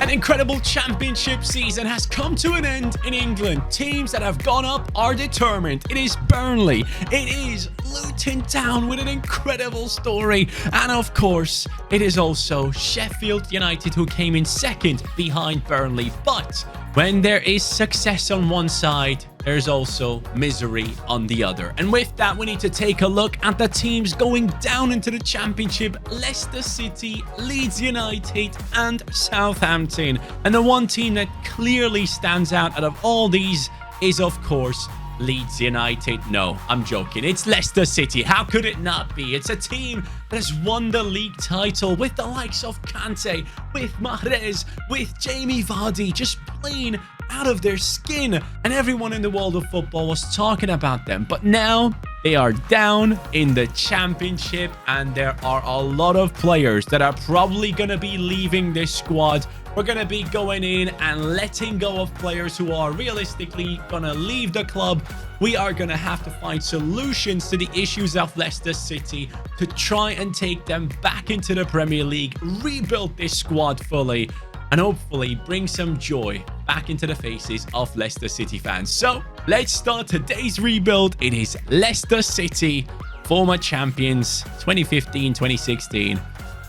An incredible championship season has come to an end in England. Teams that have gone up are determined. It is Burnley. It is Luton Town with an incredible story. And of course, it is also Sheffield United who came in second behind Burnley. But when there is success on one side, there's also misery on the other. And with that, we need to take a look at the teams going down into the championship: Leicester City, Leeds United, and Southampton. And the one team that clearly stands out of all these is, of course, Leeds United. No, I'm joking. It's Leicester City. How could it not be? It's a team that has won the league title with the likes of Kante, with Mahrez, with Jamie Vardy, just playing out of their skin, and everyone in the world of football was talking about them. But now they are down in the championship, and there are a lot of players that are probably going to be leaving this squad. We're going to be going in and letting go of players who are realistically going to leave the club. We are going to have to find solutions to the issues of Leicester City to try and take them back into the Premier League, rebuild this squad fully, and hopefully bring some joy back into the faces of Leicester City fans. So let's start today's rebuild. It is Leicester City, former champions 2015-2016.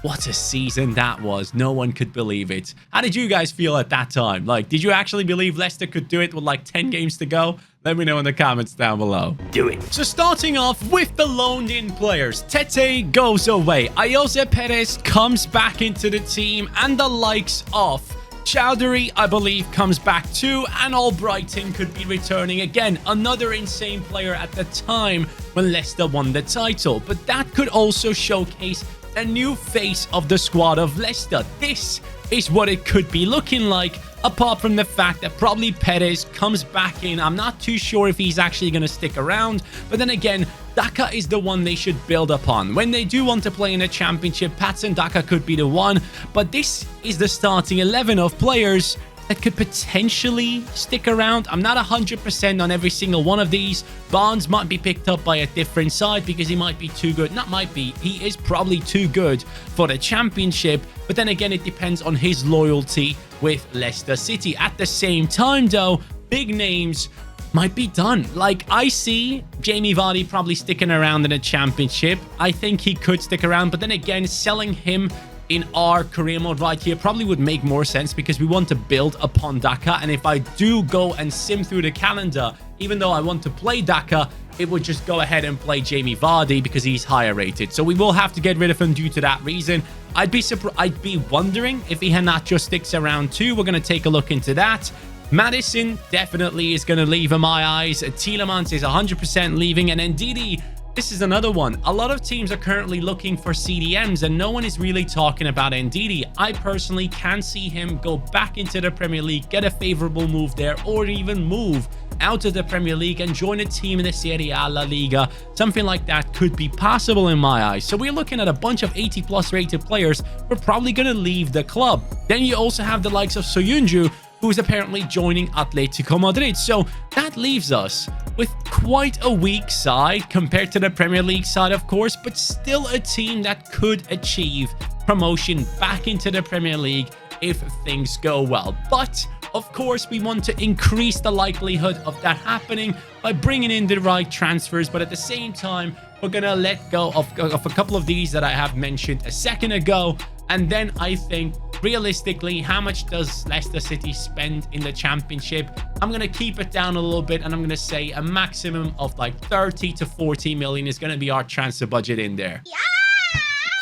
What a season that was. No one could believe it. How did you guys feel at that time? Like, did you actually believe Leicester could do it with like 10 games to go? Let me know in the comments down below. Do it. So starting off with the loaned-in players. Tete goes away. Ayoze Perez comes back into the team, and the likes of Chowdhury, I believe, comes back too, and Albrighton could be returning again. Another insane player at the time when Leicester won the title. But that could also showcase a new face of the squad of Leicester. This is what it could be looking like, apart from the fact that probably Perez comes back in. I'm not too sure if he's actually going to stick around, but then again, Daka is the one they should build upon. When they do want to play in a championship, Patson Daka could be the one, but this is the starting 11 of players that could potentially stick around. I'm not 100% on every single one of these. Barnes might be picked up by a different side because he might be too good. Not might be. He is probably too good for the championship. But then again, it depends on his loyalty with Leicester City. At the same time, though, big names might be done. Like, I see Jamie Vardy probably sticking around in a championship. I think he could stick around. But then again, selling him in our career mode right here probably would make more sense because we want to build upon Daka. And if I do go and sim through the calendar, even though I want to play Daka, it would just go ahead and play Jamie Vardy because he's higher rated. So we will have to get rid of him due to that reason. I'd be wondering if he had not just sticks around too. We're going to take a look into that. Madison definitely is going to leave in my eyes. Tielemans is 100% leaving, and Ndidi, this is another one. A lot of teams are currently looking for CDMs, and no one is really talking about Ndidi. I personally can see him go back into the Premier League, get a favorable move there, or even move out of the Premier League and join a team in the Serie A, La Liga. Something like that could be possible in my eyes. So we're looking at a bunch of 80+ rated players who are probably going to leave the club. Then you also have the likes of Soyuncu, who is apparently joining Atletico Madrid. So that leaves us with quite a weak side compared to the Premier League side, of course, but still a team that could achieve promotion back into the Premier League if things go well. But of course, we want to increase the likelihood of that happening by bringing in the right transfers. But at the same time, we're going to let go of a couple of these that I have mentioned a second ago. And then I think, realistically, how much does Leicester City spend in the championship? I'm going to keep it down a little bit, and I'm going to say a maximum of like 30 to 40 million is going to be our transfer budget in there. Yeah!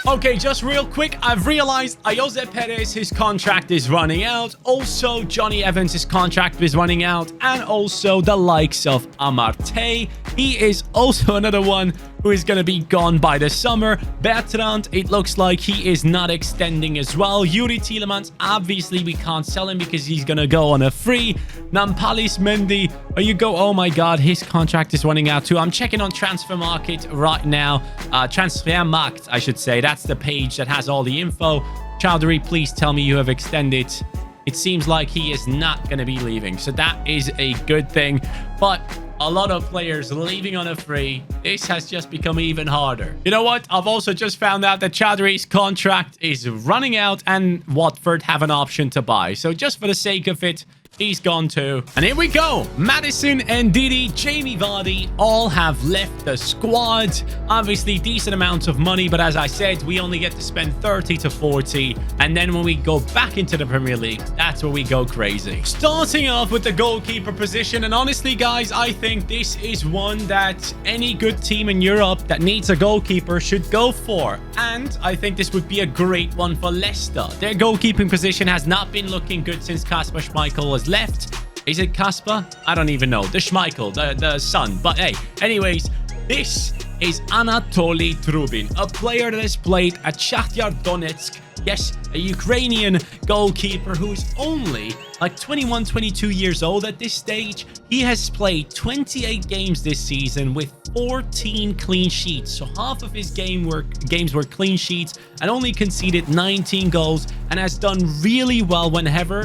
Okay, just real quick, I've realized Ayoze Perez, his contract is running out. Also, Johnny Evans, his contract is running out. And also the likes of Amarte. He is also another one who is going to be gone by the summer. Bertrand, it looks like he is not extending as well. Yuri Tielemans, obviously we can't sell him because he's going to go on a free. Nampalis Mendy, oh my god, his contract is running out too. I'm checking on Transfer Market right now. Transfermarkt, I should say. That's the page that has all the info. Chowdhury, please tell me you have extended. It seems like he is not going to be leaving, so that is a good thing. But a lot of players leaving on a free, this has just become even harder. You know what? I've also just found out that Chowdhury's contract is running out and Watford have an option to buy. So just for the sake of it, he's gone too. And here we go. Madison and Didi, Jamie Vardy all have left the squad. Obviously, decent amounts of money, but as I said, we only get to spend 30 to 40. And then when we go back into the Premier League, that's where we go crazy. Starting off with the goalkeeper position. And honestly, guys, I think this is one that any good team in Europe that needs a goalkeeper should go for. And I think this would be a great one for Leicester. Their goalkeeping position has not been looking good since Kasper Schmeichel was left. Is it Kasper? I don't even know. The Schmeichel, the son. But hey, anyways, this is Anatoly Trubin, a player that has played at Shakhtar Donetsk. Yes, a Ukrainian goalkeeper who's only like 21, 22 years old at this stage. He has played 28 games this season with 14 clean sheets. So half of his games were clean sheets and only conceded 19 goals, and has done really well whenever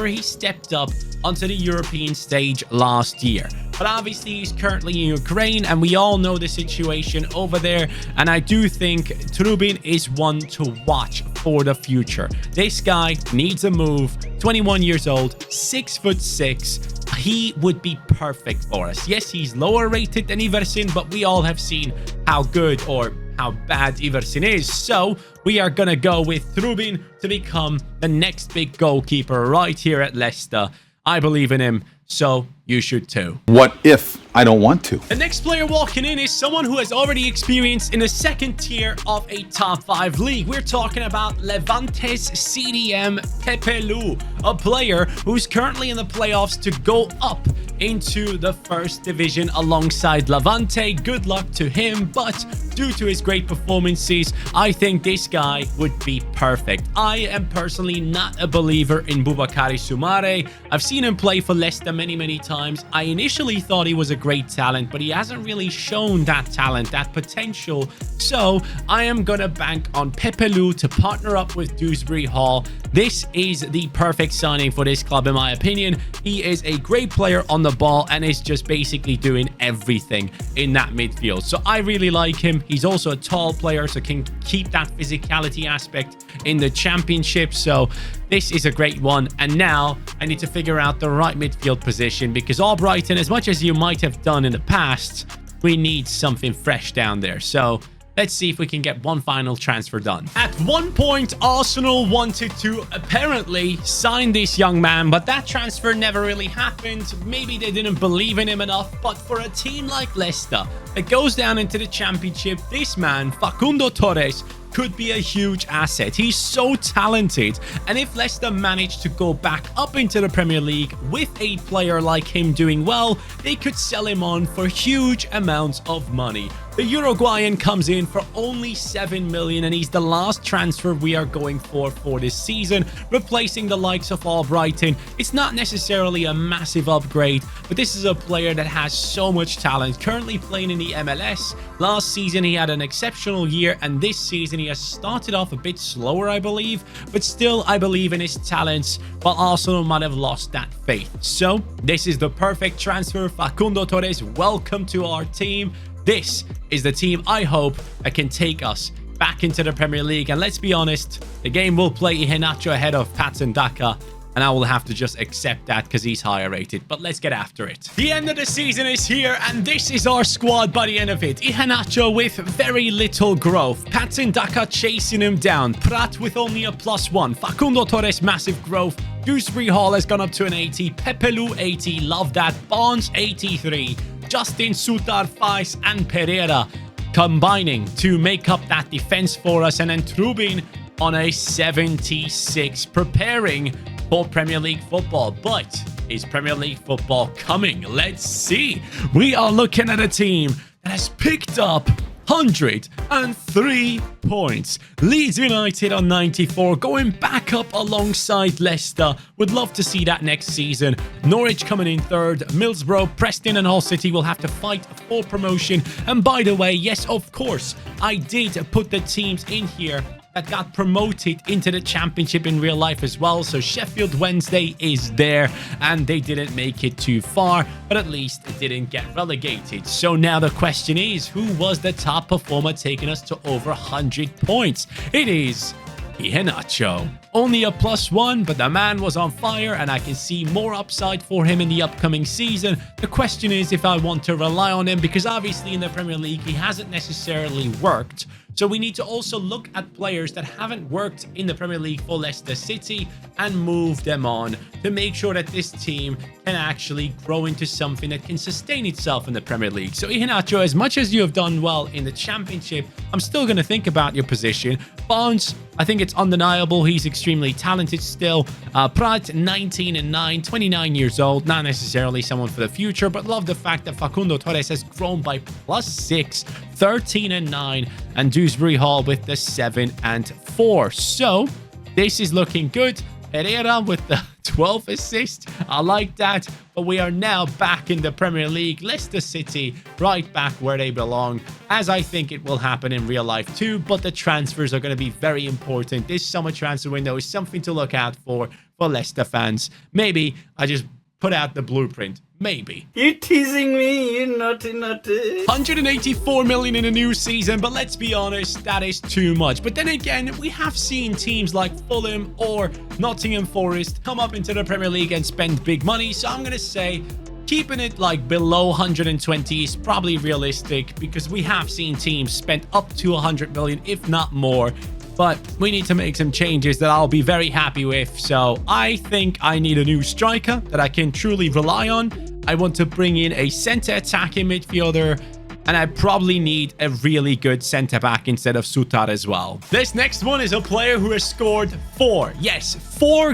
he stepped up onto the European stage last year. But obviously he's currently in Ukraine and we all know the situation over there, and I do think Trubin is one to watch for the future. This guy needs a move. 21 years old, 6'6". He would be perfect for us. Yes, he's lower rated than Iversin, but we all have seen how good or how bad Iversin is. So we are going to go with Trubin to become the next big goalkeeper right here at Leicester. I believe in him, so you should too. What if I don't want to? The next player walking in is someone who has already experienced in the second tier of a top 5 league. We're talking about Levante's CDM Pepe Lu, a player who's currently in the playoffs to go up into the first division alongside Levante. Good luck to him, but due to his great performances, I think this guy would be perfect. I am personally not a believer in Boubakary Soumare. I've seen him play for Leicester many times. I initially thought he was a great talent, but he hasn't really shown that talent, that potential. So I am gonna bank on Pepe Lu to partner up with Dewsbury Hall. This is the perfect signing for this club in my opinion. He is a great player on the ball and is just basically doing everything in that midfield. So I really like him. He's also a tall player, so can keep that physicality aspect in the championship. So this is a great one. And now I need to figure out the right midfield position, because Albrighton, as much as you might have done in the past, we need something fresh down there. So let's see if we can get one final transfer done. At one point, Arsenal wanted to apparently sign this young man, but that transfer never really happened. Maybe they didn't believe in him enough, but for a team like Leicester that goes down into the championship, this man, Facundo Torres, could be a huge asset. He's so talented, and if Leicester manage to go back up into the Premier League with a player like him doing well, they could sell him on for huge amounts of money. The Uruguayan comes in for only 7 million, and he's the last transfer we are going for this season, replacing the likes of Albrighton. It's not necessarily a massive upgrade, but this is a player that has so much talent, currently playing in the MLS. Last season he had an exceptional year, and this season he has started off a bit slower, I believe, but still I believe in his talents, while Arsenal might have lost that faith. So this is the perfect transfer. Facundo Torres, welcome to our team. This is the team I hope that can take us back into the Premier League. And let's be honest, the game will play Iheanacho ahead of Patson Daka, and I will have to just accept that because he's higher rated. But let's get after it. The end of the season is here, and this is our squad by the end of it. Iheanacho with very little growth. Patson Daka chasing him down. Prat with only a +1. Facundo Torres, massive growth. Dewsbury Hall has gone up to an 80. Pepe Lu, 80. Love that. Barnes, 83. Justin, Sutar, Fais, and Pereira combining to make up that defense for us. And then Trubin on a 76, preparing for Premier League football. But is Premier League football coming? Let's see. We are looking at a team that has picked up 103 points. Leeds United on 94, going back up alongside Leicester. Would love to see that next season. Norwich coming in third. Middlesbrough, Preston and Hull City will have to fight for promotion. And by the way, yes, of course, I did put the teams in here that got promoted into the championship in real life as well. So Sheffield Wednesday is there, and they didn't make it too far, but at least it didn't get relegated. So now the question is, who was the top performer taking us to over 100 points? It is Iheanacho. Only a +1, but the man was on fire, and I can see more upside for him in the upcoming season. The question is if I want to rely on him, because obviously in the Premier League he hasn't necessarily worked. So we need to also look at players that haven't worked in the Premier League for Leicester City and move them on to make sure that this team can actually grow into something that can sustain itself in the Premier League. So Iheanacho, as much as you have done well in the Championship, I'm still going to think about your position. Barnes, I think it's undeniable. He's extremely talented still. Prat, 19 and 9, 29 years old. Not necessarily someone for the future, but love the fact that Facundo Torres has grown by +6, 13 and 9, and Dewsbury Hall with the 7 and 4. So this is looking good. Herrera with the 12 assists. I like that. But we are now back in the Premier League. Leicester City right back where they belong, as I think it will happen in real life too. But the transfers are going to be very important. This summer transfer window is something to look out for Leicester fans. Maybe I just put out the blueprint. Maybe. You're teasing me, you naughty. 184 million in a new season, but let's be honest, that is too much. But then again, we have seen teams like Fulham or Nottingham Forest come up into the Premier League and spend big money. So I'm going to say keeping it like below 120 is probably realistic, because we have seen teams spend up to 100 million, if not more. But we need to make some changes that I'll be very happy with. So I think I need a new striker that I can truly rely on. I want to bring in a center attacking midfielder, and I probably need a really good center back instead of Sutar as well. This next one is a player who has scored 4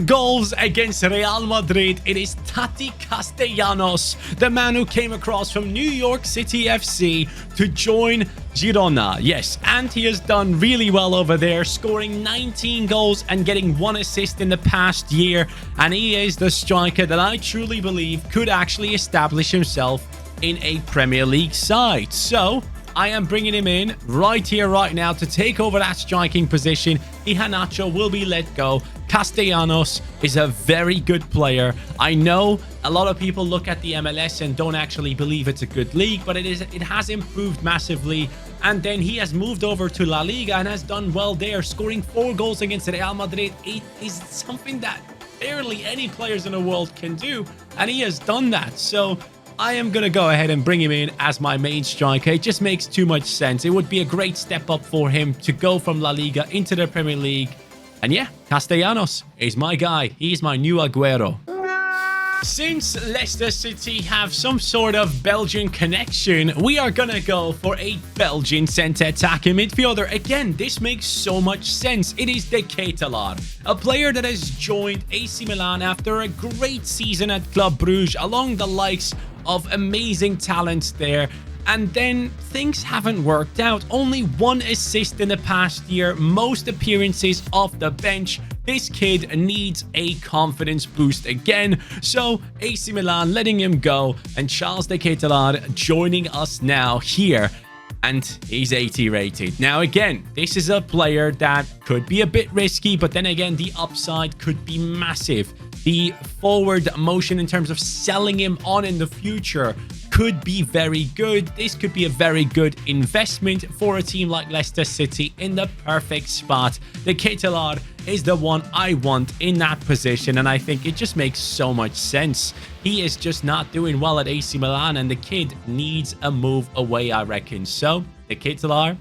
goals against Real Madrid. It is Tati Castellanos, the man who came across from New York City FC to join Girona. Yes, and he has done really well over there, scoring 19 goals and getting 1 assist in the past year. And he is the striker that I truly believe could actually establish himself in a Premier League side. So I am bringing him in right here, right now, to take over that striking position. Iheanacho will be let go. Castellanos is a very good player. I know a lot of people look at the MLS and don't actually believe it's a good league, but it has improved massively. And then he has moved over to La Liga and has done well there, scoring 4 goals against Real Madrid. It is something that barely any players in the world can do, and he has done that. So I am going to go ahead and bring him in as my main striker. It just makes too much sense. It would be a great step up for him to go from La Liga into the Premier League. And yeah, Castellanos is my guy. He's my new Aguero. Since Leicester City have some sort of Belgian connection, we are gonna go for a Belgian centre attacking midfielder. Again, this makes so much sense. It is De Ketelaar, a player that has joined AC Milan after a great season at Club Brugge, along the likes of amazing talents there. And then things haven't worked out. Only 1 assist in the past year, most appearances off the bench. This kid needs a confidence boost again. So AC Milan letting him go, and Charles De Ketelaar joining us now here. And he's 80 rated. Now, again, this is a player that could be a bit risky, but then again, the upside could be massive. The forward motion in terms of selling him on in the future could be very good. This could be a very good investment for a team like Leicester City in the perfect spot. The Ketelaar is the one I want in that position, and I think it just makes so much sense. He is just not doing well at AC Milan, and the kid needs a move away, I reckon. So, the Ketelaar,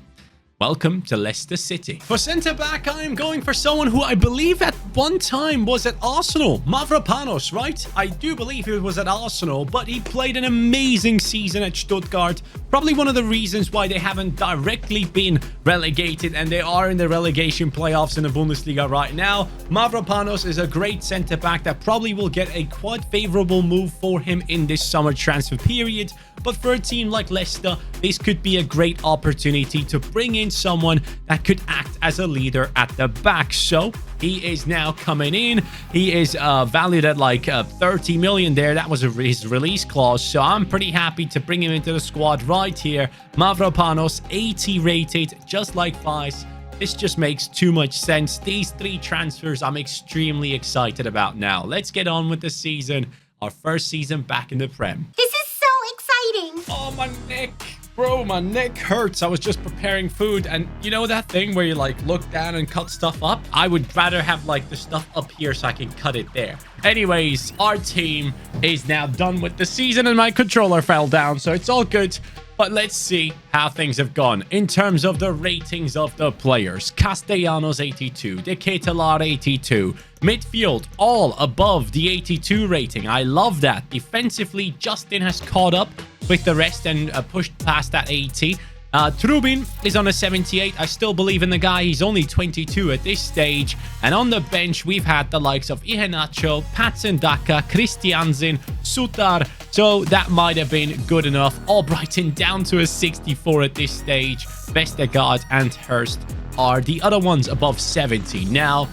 welcome to Leicester City. For centre-back, I am going for someone who I believe at one time was at Arsenal. Mavropanos, right? I do believe he was at Arsenal, but he played an amazing season at Stuttgart. Probably one of the reasons why they haven't directly been relegated, and they are in the relegation playoffs in the Bundesliga right now. Mavropanos is a great centre-back that probably will get a quite favourable move for him in this summer transfer period. But for a team like Leicester, this could be a great opportunity to bring in someone that could act as a leader at the back. So he is now coming in. He is valued at like 30 million there. That was his release clause. So I'm pretty happy to bring him into the squad right here. Mavropanos, 80 rated, just like Vice. This just makes too much sense. These 3 transfers I'm extremely excited about now. Let's get on with the season. Our first season back in the Prem. This is so exciting. Oh, my neck. Bro, my neck hurts. I was just preparing food, and you know that thing where you like look down and cut stuff up? I would rather have like the stuff up here so I can cut it there. Anyways, our team is now done with the season and my controller fell down, so it's all good. But let's see how things have gone in terms of the ratings of the players. Castellanos 82, De Ketelaere 82, midfield all above the 82 rating. I love that. Defensively, Justin has caught up with the rest and pushed past that 80. Trubin is on a 78. I still believe in the guy. He's only 22 at this stage. And on the bench, we've had the likes of Iheanacho, Patson Daka, Christiansen, Sutar. So that might have been good enough. Albrighton down to a 64 at this stage. Vestergaard and Hurst are the other ones above 70. Now,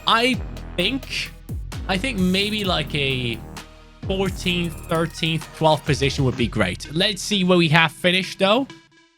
I think maybe like a 14th, 13th, 12th position would be great. Let's see where we have finished though.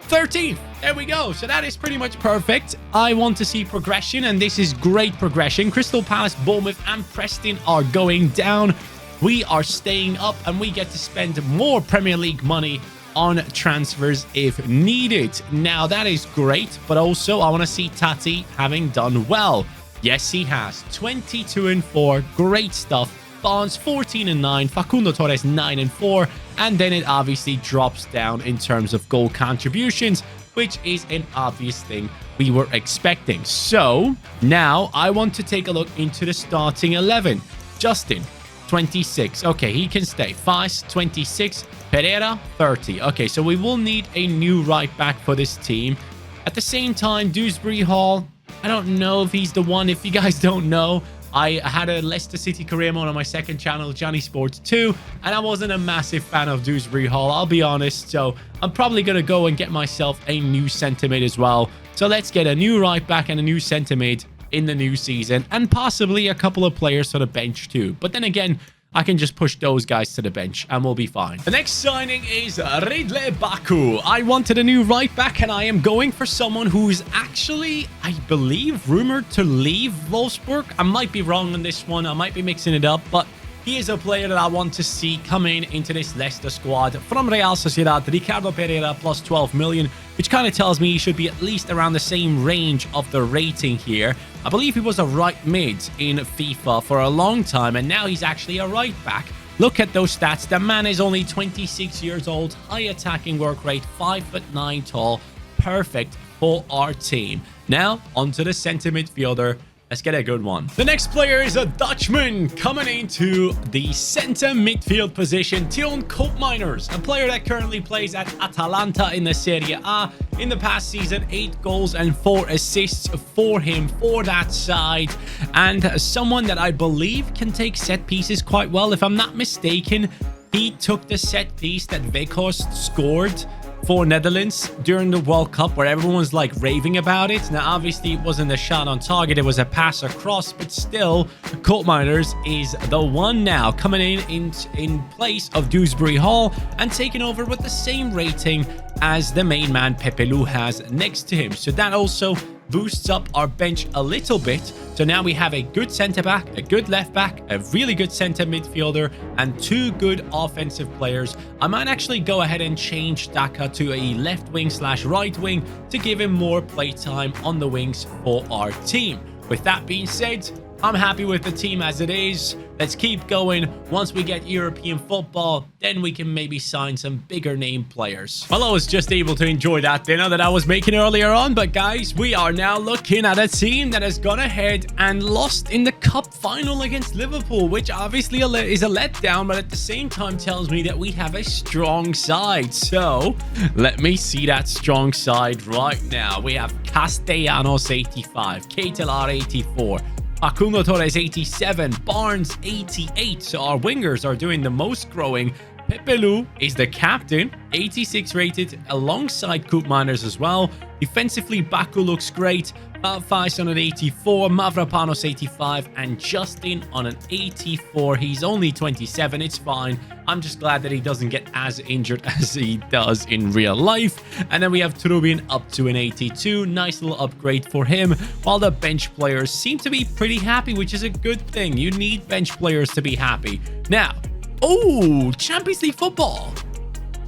13th. There we go. So that is pretty much perfect. I want to see progression, and this is great progression. Crystal Palace, Bournemouth, and Preston are going down. We are staying up, and we get to spend more Premier League money on transfers if needed. Now, that is great, but also I want to see Tati having done well. Yes, he has. 22-4. Great stuff. Barnes 14-9, Facundo Torres 9-4, and then it obviously drops down in terms of goal contributions, which is an obvious thing we were expecting. So now I want to take a look into the starting 11. Justin 26. Okay, he can stay. Fais 26, Pereira 30. Okay, so we will need a new right back for this team. At the same time, Dewsbury Hall, I don't know if he's the one. If you guys don't know, I had a Leicester City career mode on my second channel, CaniSports 2, and I wasn't a massive fan of Dewsbury Hall, I'll be honest. So I'm probably going to go and get myself a new centre mid as well. So let's get a new right back and a new centre mid in the new season, and possibly a couple of players to the bench too. But then again, I can just push those guys to the bench and we'll be fine. The next signing is Ridley Baku. I wanted a new right back, and I am going for someone who's actually, I believe, rumored to leave Wolfsburg. I might be wrong on this one. I might be mixing it up, but he is a player that I want to see coming into this Leicester squad. From Real Sociedad, Ricardo Pereira plus 12 million, which kind of tells me he should be at least around the same range of the rating here. I believe he was a right mid in FIFA for a long time, and now he's actually a right back. Look at those stats. The man is only 26 years old, high attacking work rate, 5'9" tall, perfect for our team. Now, onto the centre midfielder. Let's get a good one. The next player is a Dutchman coming into the center midfield position, Teun Koopmeiners, a player that currently plays at Atalanta in the Serie A. In the past season, 8 goals and 4 assists for him for that side, and someone that I believe can take set pieces quite well. If I'm not mistaken, he took the set piece that Weghorst scored for Netherlands during the World Cup, where everyone was like raving about it. Now, obviously, it wasn't a shot on target, it was a pass across, but still, Koopmeiners is the one now coming in place of Dewsbury Hall and taking over with the same rating as the main man Pepe Lu has next to him. So that also boosts up our bench a little bit. So now we have a good centre back, a good left back, a really good centre midfielder, and 2 good offensive players. I might actually go ahead and change Daka to a left wing / right wing to give him more playtime on the wings for our team. With that being said, I'm happy with the team as it is. Let's keep going. Once we get European football, then we can maybe sign some bigger name players. Well, I was just able to enjoy that dinner that I was making earlier on, but guys, we are now looking at a team that has gone ahead and lost in the cup final against Liverpool, which obviously is a letdown, but at the same time tells me that we have a strong side. So let me see that strong side right now. We have Castellanos 85, Ketelaere 84, Facundo Torres 87, Barnes 88. So our wingers are doing the most growing. Pepelu is the captain, 86 rated, alongside Koopmeiners as well. Defensively, Baku looks great. Fais on an 84, Mavropanos 85, and Justin on an 84. He's only 27, it's fine. I'm just glad that he doesn't get as injured as he does in real life. And then we have Trubin up to an 82. Nice little upgrade for him. While the bench players seem to be pretty happy, which is a good thing. You need bench players to be happy. Now, oh, Champions League football.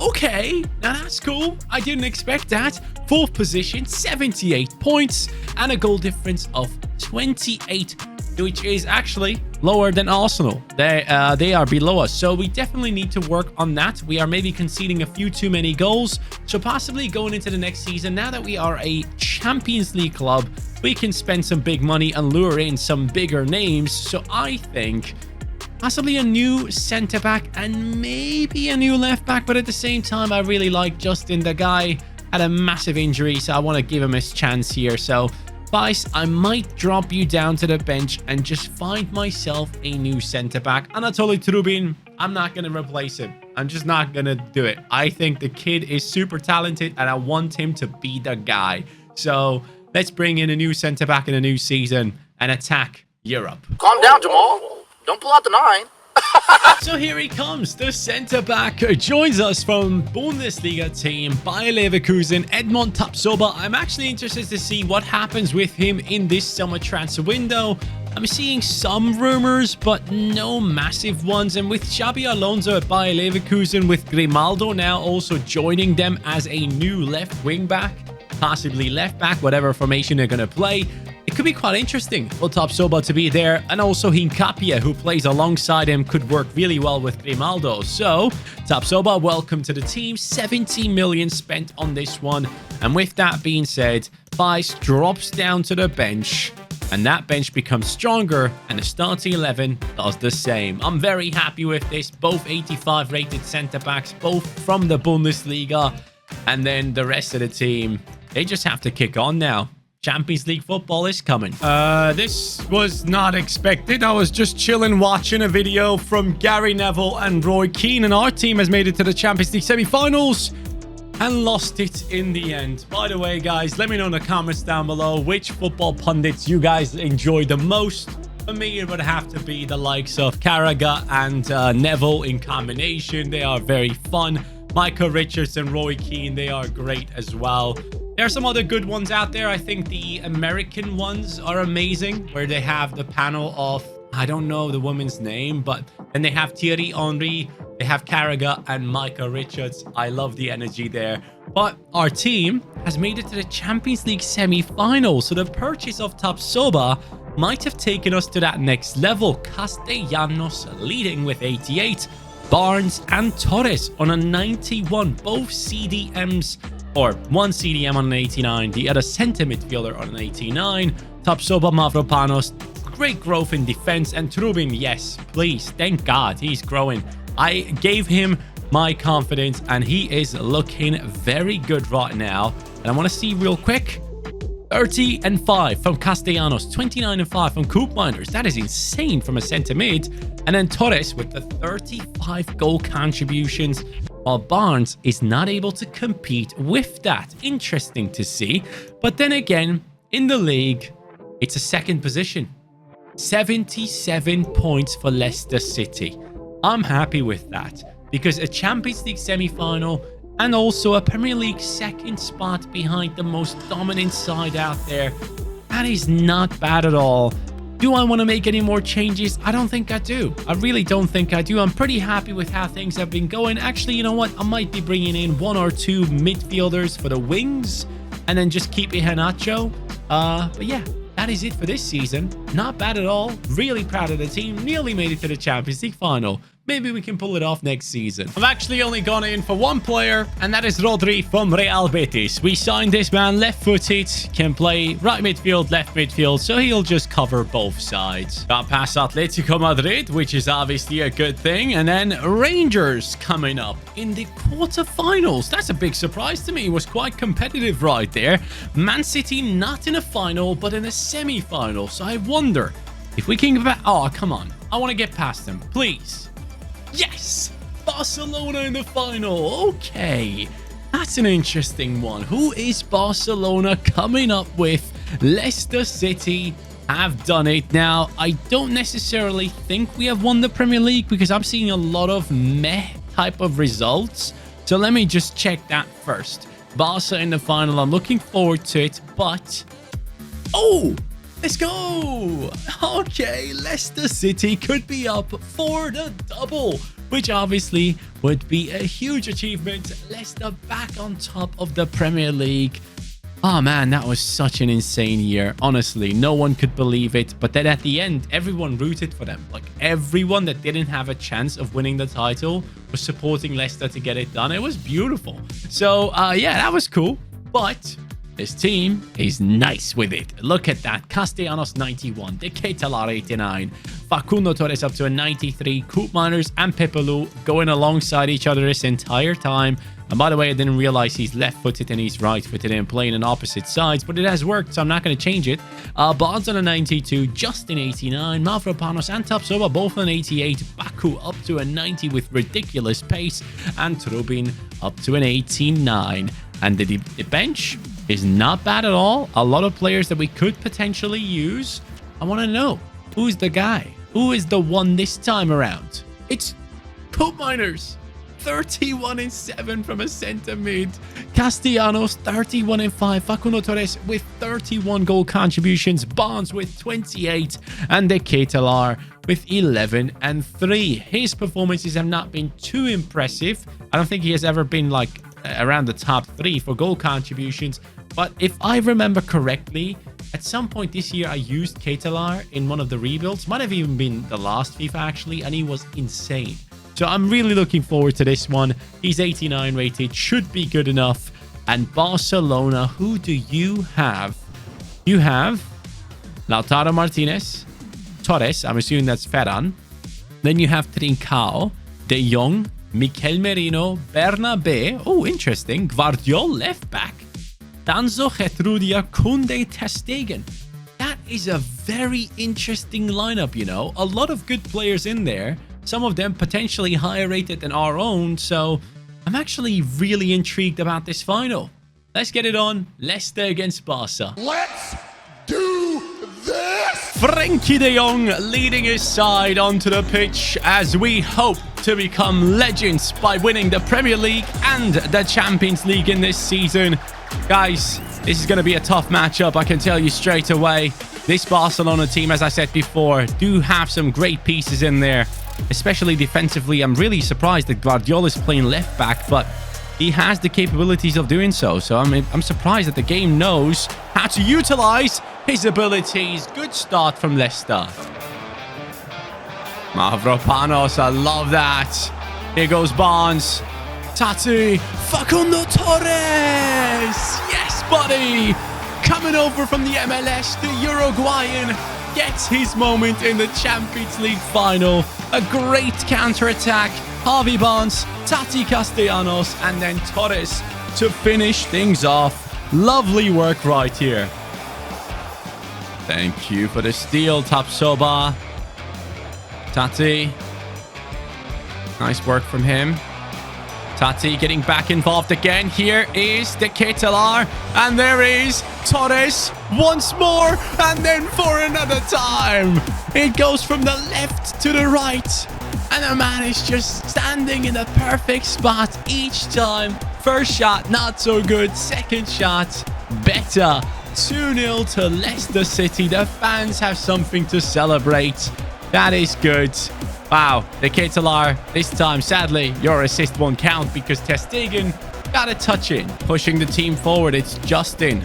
Okay, now that's cool. I didn't expect that. 4th position, 78 points, and a goal difference of 28, which is actually lower than Arsenal. They are below us, so we definitely need to work on that. We are maybe conceding a few too many goals, so possibly going into the next season, now that we are a Champions League club, we can spend some big money and lure in some bigger names. So I think possibly a new centre-back and maybe a new left-back, but at the same time, I really like Justin. The guy had a massive injury, so I want to give him his chance here. So, Vice, I might drop you down to the bench and just find myself a new centre-back. Anatoly Trubin, I'm not going to replace him. I'm just not going to do it. I think the kid is super talented, and I want him to be the guy. So, let's bring in a new centre-back in a new season and attack Europe. Calm down, Jamal. Don't pull out the 9. So here he comes, the centre-back joins us from Bundesliga team Bayer Leverkusen, Edmond Tapsoba. I'm actually interested to see what happens with him in this summer transfer window. I'm seeing some rumors, but no massive ones. And with Xabi Alonso at Bayer Leverkusen, with Grimaldo now also joining them as a new left wing back, possibly left back, whatever formation they're going to play, it could be quite interesting for Tapsoba to be there. And also Hincapie, who plays alongside him, could work really well with Grimaldo. So, Tapsoba, welcome to the team. 70 million spent on this one. And with that being said, Vice drops down to the bench. And that bench becomes stronger. And the starting 11 does the same. I'm very happy with this. Both 85 rated centre-backs, both from the Bundesliga. And then the rest of the team, they just have to kick on now. Champions League football is coming. This was not expected. I was just chilling watching a video from Gary Neville and Roy Keane, and our team has made it to the Champions League semi-finals and lost it in the end. By the way, guys, let me know in the comments down below which football pundits you guys enjoy the most. For me, it would have to be the likes of Carragher and Neville in combination. They are very fun. Michael Richards and Roy Keane, they are great as well. There are some other good ones out there. I think the American ones are amazing, where they have the panel of, I don't know the woman's name, but then they have Thierry Henry, they have Carragher and Michael Richards. I love the energy there. But our team has made it to the Champions League semi-final, so the purchase of Tapsoba might have taken us to that next level. Castellanos leading with 88, Barnes and Torres on a 91, both CDMs, or one CDM on an 89, the other center midfielder on an 89. Tapsoba, Mavropanos, great growth in defense, and Trubin, yes, please, thank God, he's growing. I gave him my confidence, and he is looking very good right now. And I want to see real quick, 30 and 5 from Castellanos, 29 and 5 from Koopmeiners. That is insane from a center mid. And then Torres with the 35 goal contributions, while Barnes is not able to compete with that. Interesting to see. But then again, in the league, it's a second position. 77 points for Leicester City. I'm happy with that, because a Champions League semi-final and also a Premier League second spot behind the most dominant side out there, that is not bad at all. Do I want to make any more changes? I don't think I do. I really don't think I do. I'm pretty happy with how things have been going. Actually, you know what? I might be bringing in 1 or 2 midfielders for the wings and then just keep Iheanacho. But yeah, that is it for this season. Not bad at all. Really proud of the team. Nearly made it to the Champions League final. Maybe we can pull it off next season. I've actually only gone in for one player, and that is Rodri from Real Betis. We signed this man left-footed, can play right midfield, left midfield, so he'll just cover both sides. Got past Atletico Madrid, which is obviously a good thing, and then Rangers coming up in the quarterfinals. That's a big surprise to me. It was quite competitive right there. Man City not in a final, but in a semi-final, so I wonder if we can get back. Oh, come on. I want to get past them, please. Yes! Barcelona in the final. Okay, that's an interesting one. Who is Barcelona coming up with? Leicester City have done it. Now, I don't necessarily think we have won the Premier League because I'm seeing a lot of meh type of results. So let me just check that first. Barca in the final. I'm looking forward to it, but... Oh! Let's go! Okay, Leicester City could be up for the double, which obviously would be a huge achievement. Leicester back on top of the Premier League. Oh man, that was such an insane year. Honestly, no one could believe it. But then at the end, everyone rooted for them. Like everyone that didn't have a chance of winning the title was supporting Leicester to get it done. It was beautiful. So yeah, that was cool. But this team is nice with it. Look at that. Castellanos 91, De Ketelaere 89, Facundo Torres up to a 93, Koopmeiners and Pepelu going alongside each other this entire time. And by the way, I didn't realize he's left-footed and he's right-footed and playing on opposite sides, but it has worked, so I'm not going to change it. Bonds on a 92, Justin 89, Mavropanos and Tapsoba both on 88, Baku up to a 90 with ridiculous pace, and Trubin up to an 89. And the bench is not bad at all. A lot of players that we could potentially use. I want to know, who's the guy? Who is the one this time around? It's Koopmeiners. 31-7 from a centre mid. Castellanos 31-5. Facundo Torres with 31 goal contributions. Barnes with 28. And De Ketelaere with 11-3. His performances have not been too impressive. I don't think he has ever been like around the top 3 for goal contributions. But if I remember correctly, at some point this year I used Ketelaere in one of the rebuilds. Might have even been the last FIFA actually, and he was insane. So I'm really looking forward to this one. He's 89 rated, should be good enough. And Barcelona, who do you have? You have Lautaro Martinez, Torres, I'm assuming that's Ferran. Then you have Trincao, De Jong, Mikel Merino, Bernabé. Oh, interesting. Guardiola left back. Danzo, Getrudia, Koundé, ter Stegen. That is a very interesting lineup, you know. A lot of good players in there. Some of them potentially higher rated than our own. So I'm actually really intrigued about this final. Let's get it on. Leicester against Barca. Let's do this! Frenkie de Jong leading his side onto the pitch as we hope to become legends by winning the Premier League and the Champions League in this season. Guys, this is going to be a tough matchup, I can tell you straight away. This Barcelona team, as I said before, do have some great pieces in there, especially defensively. I'm really surprised that Guardiola is playing left back, but he has the capabilities of doing so. So I'm surprised that the game knows how to utilize his abilities. Good start from Leicester. Mavropanos, I love that. Here goes Barnes. Tati, Facundo Torres. Yes, buddy. Coming over from the MLS, the Uruguayan gets his moment in the Champions League final. A great counter-attack. Harvey Barnes, Tati Castellanos, and then Torres to finish things off. Lovely work right here. Thank you for the steal, Tapsoba. Tati. Nice work from him. Tati getting back involved again. Here is De Ketelaere. And there is Torres once more. And then for another time. It goes from the left to the right. And the man is just standing in the perfect spot each time. First shot, not so good. Second shot, better. 2-0 to Leicester City. The fans have something to celebrate. That is good. Wow, De Ketelaere, this time, sadly, your assist won't count because ter Stegen got a touch in. Pushing the team forward, it's Justin.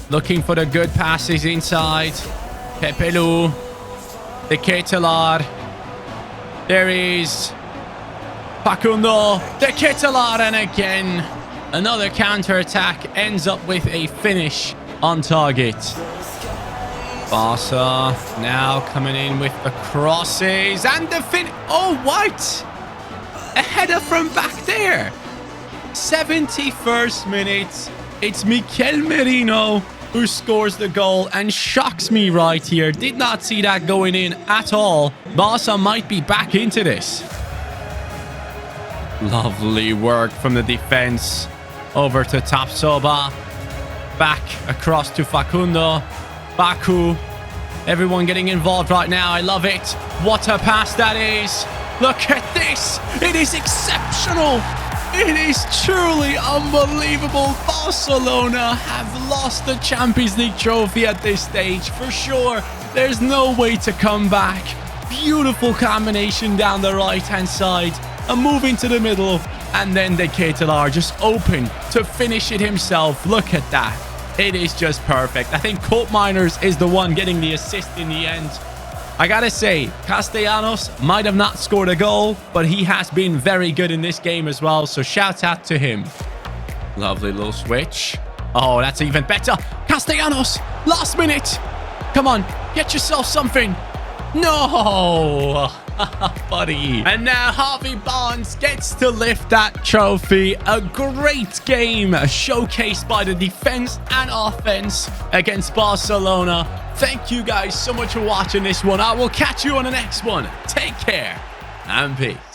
Looking for the good passes inside. Pepelu. De Ketelaere. There is Facundo. De Ketelaere, and again, another counter-attack ends up with a finish on target. Barca now coming in with the crosses and the oh, what? A header from back there. 71st minute. It's Mikel Merino who scores the goal and shocks me right here. Did not see that going in at all. Barca might be back into this. Lovely work from the defense. Over to Tapsoba. Back across to Facundo. Baku. Everyone getting involved right now. I love it. What a pass that is. Look at this. It is exceptional. It is truly unbelievable. Barcelona have lost the Champions League trophy at this stage. For sure, there's no way to come back. Beautiful combination down the right-hand side. A move into the middle. And then the Ketelar just open to finish it himself. Look at that. It is just perfect. I think Colt Miners is the one getting the assist in the end. I gotta say, Castellanos might have not scored a goal, but he has been very good in this game as well. So shout out to him. Lovely little switch. Oh, that's even better. Castellanos, last minute. Come on, get yourself something. No, buddy. And now Harvey Barnes gets to lift that trophy. A great game showcased by the defense and offense against Barcelona. Thank you guys so much for watching this one. I will catch you on the next one. Take care and peace.